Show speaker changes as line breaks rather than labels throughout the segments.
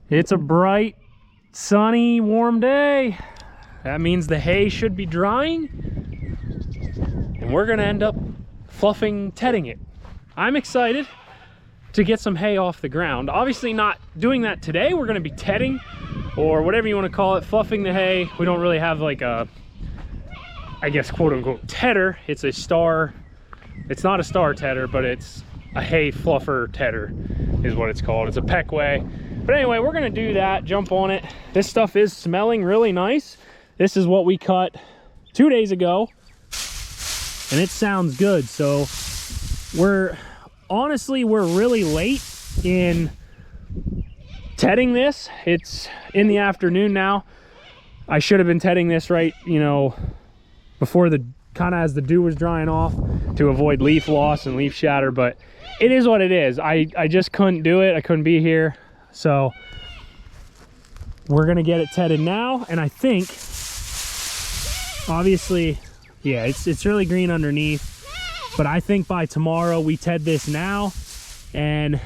It's a bright, sunny, warm day. That means the hay should be drying, and we're gonna end up fluffing, tedding it. I'm excited to get some hay off the ground. Obviously not doing that today. We're gonna be tedding, or whatever you wanna call it, fluffing the hay. We don't really have like a, I guess, quote unquote, tedder. It's a star, it's not a star tedder, but it's a hay fluffer tedder is what it's called. It's a peckway. But anyway, we're gonna do that, jump on it. This stuff is smelling really nice. This is what we cut 2 days ago, and it sounds good. So honestly, we're really late in tedding this. It's in the afternoon now. I should have been tedding this right, you know, before the, kind of as the dew was drying off, to avoid leaf loss and leaf shatter, but it is what it is. I just couldn't do it. I couldn't be here. So we're gonna get it tedded now, and I think, obviously, yeah, it's really green underneath, but I think by tomorrow we ted this now and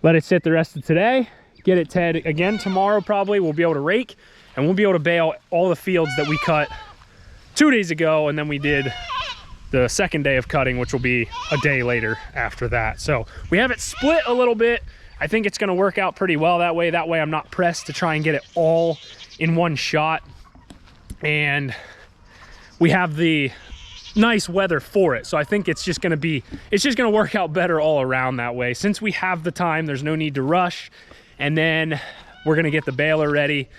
let it sit the rest of today, get it ted again tomorrow. Probably we'll be able to rake, and we'll be able to bale all the fields that we cut 2 days ago, and then we did the second day of cutting, which will be a day later after that. So we have it split a little bit. I think it's gonna work out pretty well that way. That way I'm not pressed to try and get it all in one shot. And we have the nice weather for it. So I think it's just gonna work out better all around that way. Since we have the time, there's no need to rush. And then we're gonna get the baler ready,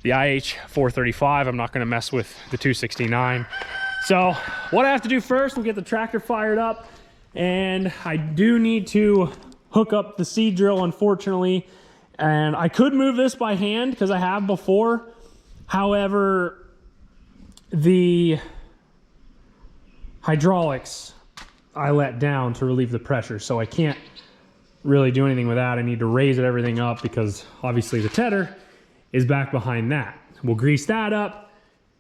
the IH 435. I'm not gonna mess with the 269. So what I have to do first, we'll get the tractor fired up, and I do need to hook up the seed drill, unfortunately. And I could move this by hand because I have before. However, the hydraulics I let down to relieve the pressure, so I can't really do anything with that. I need to raise everything up because obviously the tedder is back behind that. We'll grease that up,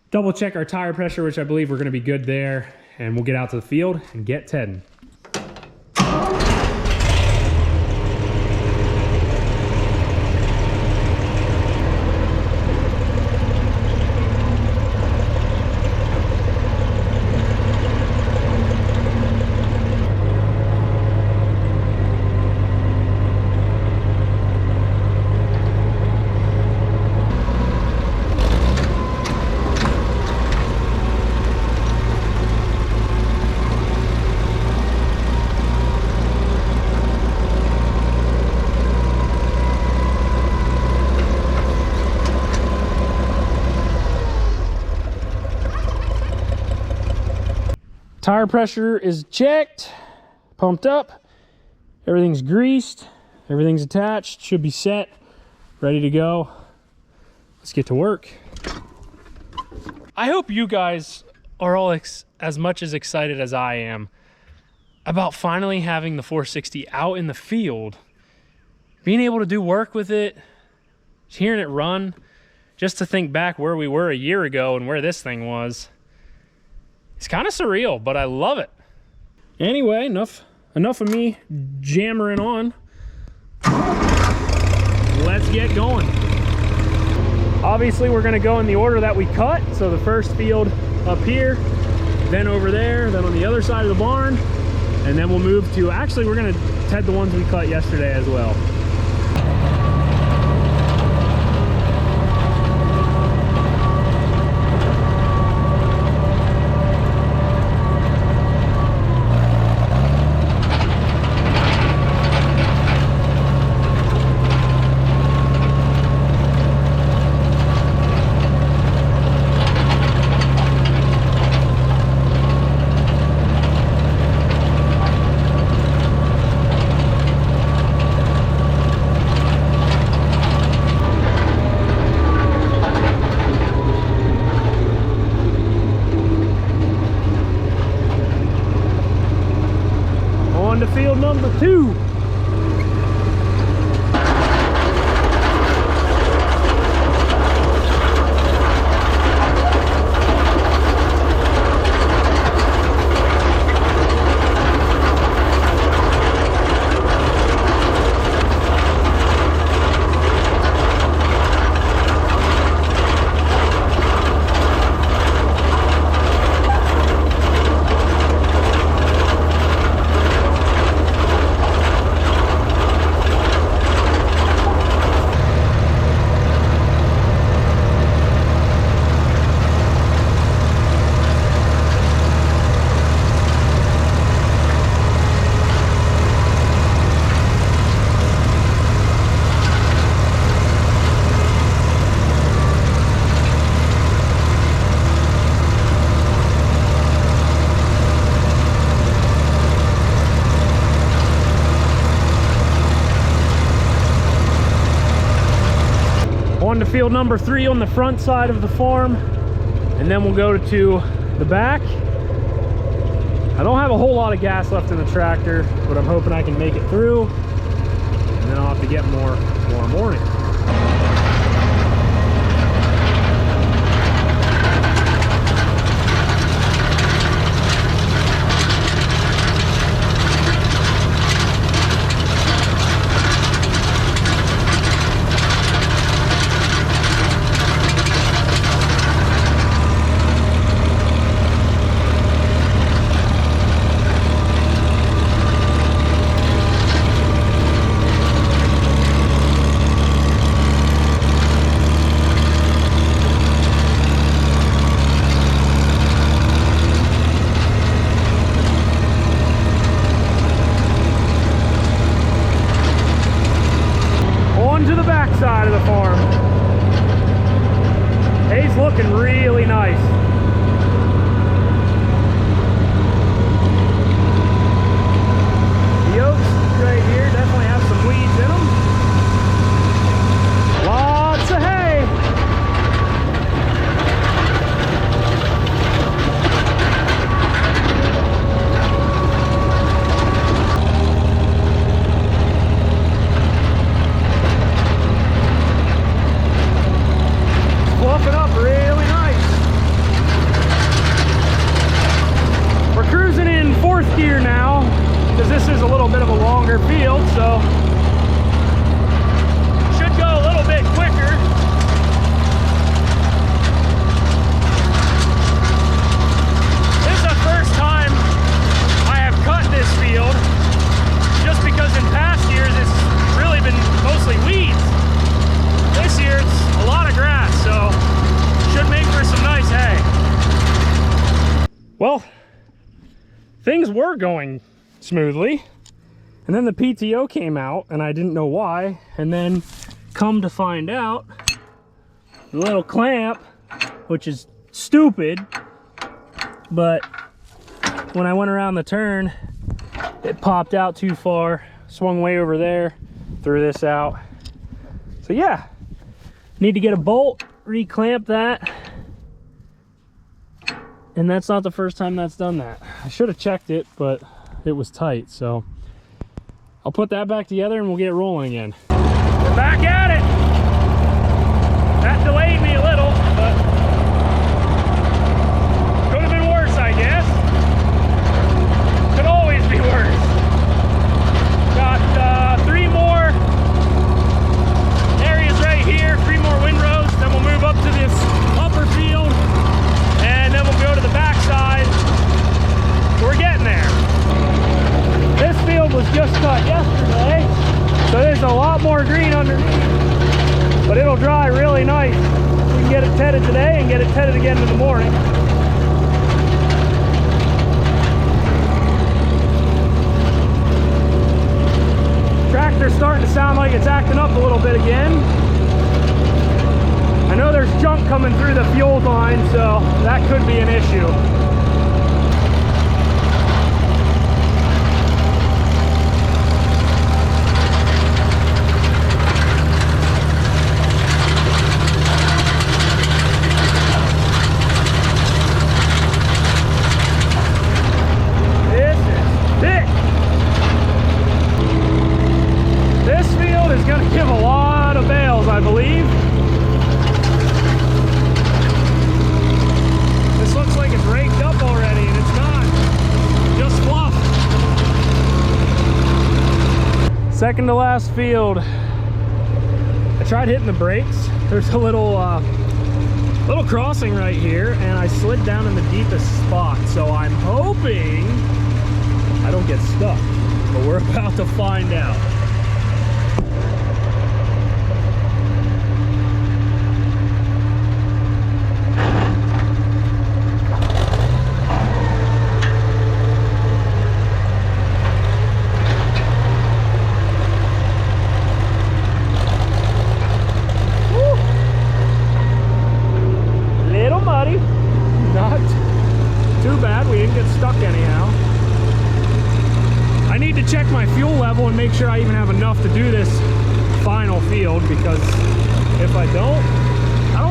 double check our tire pressure, which I believe we're gonna be good there, and we'll get out to the field and get tedding. Tire pressure is checked, pumped up, everything's greased, everything's attached, should be set, ready to go. Let's get to work. I hope you guys are all as much as excited as I am about finally having the 460 out in the field, being able to do work with it, hearing it run, just to think back where we were a year ago and where this thing was. It's kind of surreal, but I love it. Anyway, enough of me jammering on. Let's get going. Obviously, we're gonna go in the order that we cut. So the first field up here, then over there, then on the other side of the barn, and then we'll move to, actually, we're gonna ted the ones we cut yesterday as well. On to field number 3 on the front side of the farm, and then we'll go to the back. I don't have a whole lot of gas left in the tractor, but I'm hoping I can make it through, and then I'll have to get more tomorrow morning. To the back side of the farm. Hay's looking really nice. The oaks right here definitely have some weeds in them. Lots of hay. Fluffing up really nice. We're cruising in 4th gear now because this is a little bit of a longer field, so should go a little bit quicker. This is the first time I have cut this field, just because in past years it's really been mostly weeds. This year it's a lot of grass, so should make for some nice hay. Well, things were going smoothly, and then the PTO came out and I didn't know why, and then come to find out, the little clamp, which is stupid, but when I went around the turn it popped out too far, swung way over there, threw this out. So yeah, need to get a bolt, reclamp that, and that's not the first time that's done that. I should have checked it, but it was tight, so I'll put that back together and we'll get rolling again. We're back at it. That delayed me a little, but could have been worse, I guess. Could always be worse. Got 3 more areas right here, 3 more windrows, then we'll move up to this upper field, and then we'll go to the back side. We're getting there. This field was just cut yesterday, so there's a lot more green underneath, but it'll dry really nice. We can get it tedded today and get it tedded again in the morning. Tractor's starting to sound like it's acting up a little bit again. I know there's junk coming through the fuel line, so that could be an issue. This is thick. This field is going to give a lot of bales, I believe. This looks like it's raked up already, and it's not. Just fluff. Second to last field. I tried hitting the brakes. There's a little crossing right here, and I slid down in the deepest spot. So I'm hoping I don't get stuck, but we're about to find out. Check my fuel level and make sure I even have enough to do this final field, because If I don't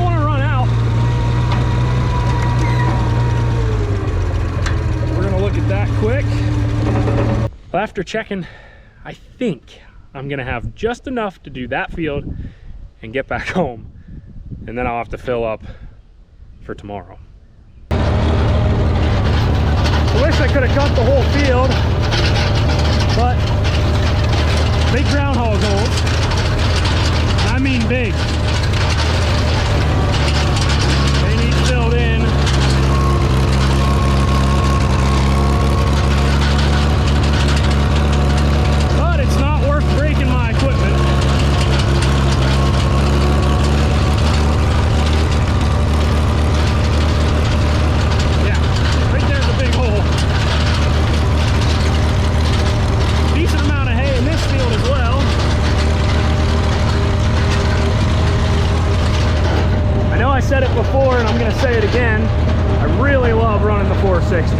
want to run out. We're gonna look at that quick. Well, after checking, I think I'm gonna have just enough to do that field and get back home. And then I'll have to fill up for tomorrow. I wish I could have cut the whole field, but big groundhog holes. I mean big. They need filled in. But it's not worth breaking my equipment. Yeah, right there's a big hole. Decent amount of hay in this field as well. I know I said it before and I'm going to say it again. I really love running the 460.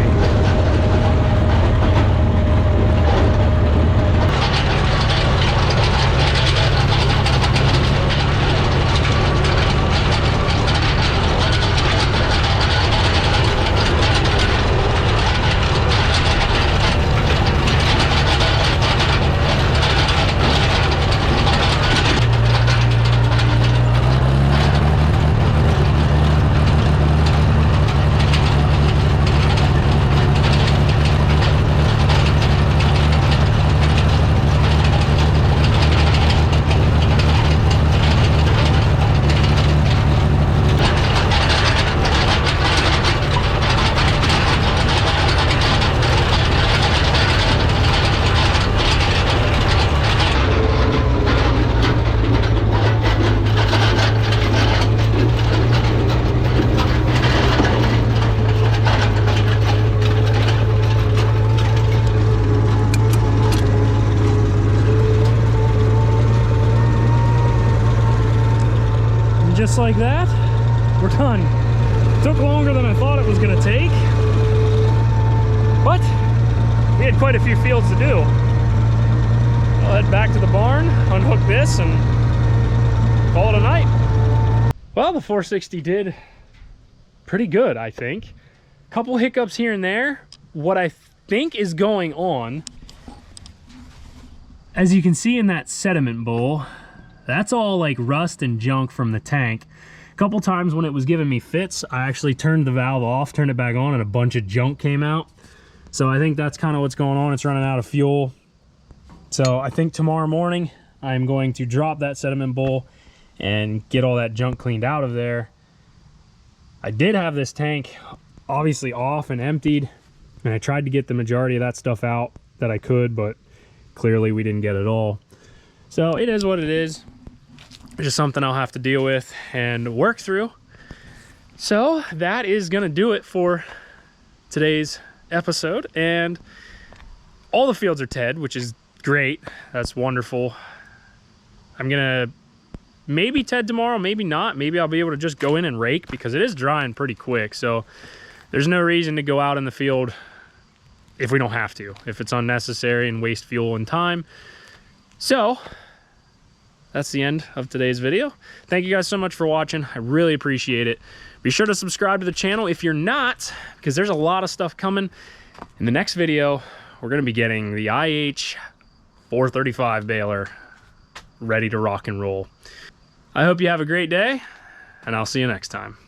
Just like that, we're done. Took longer than I thought it was gonna take, but we had quite a few fields to do. I'll head back to the barn, unhook this, and call it a night. Well, the 460 did pretty good, I think. Couple hiccups here and there. What I think is going on, as you can see in that sediment bowl, that's all like rust and junk from the tank. A couple times when it was giving me fits, I actually turned the valve off, turned it back on, and a bunch of junk came out. So I think that's kind of what's going on. It's running out of fuel. So I think tomorrow morning, I'm going to drop that sediment bowl and get all that junk cleaned out of there. I did have this tank obviously off and emptied, and I tried to get the majority of that stuff out that I could, but clearly we didn't get it all. So it is what it is. Just something I'll have to deal with and work through. So that is gonna do it for today's episode. And all the fields are TED, which is great. That's wonderful. I'm gonna maybe TED tomorrow, maybe not. Maybe I'll be able to just go in and rake because it is drying pretty quick. So there's no reason to go out in the field if we don't have to, if it's unnecessary and waste fuel and time. So that's the end of today's video. Thank you guys so much for watching. I really appreciate it. Be sure to subscribe to the channel if you're not, because there's a lot of stuff coming. In the next video, we're gonna be getting the IH 435 baler ready to rock and roll. I hope you have a great day, and I'll see you next time.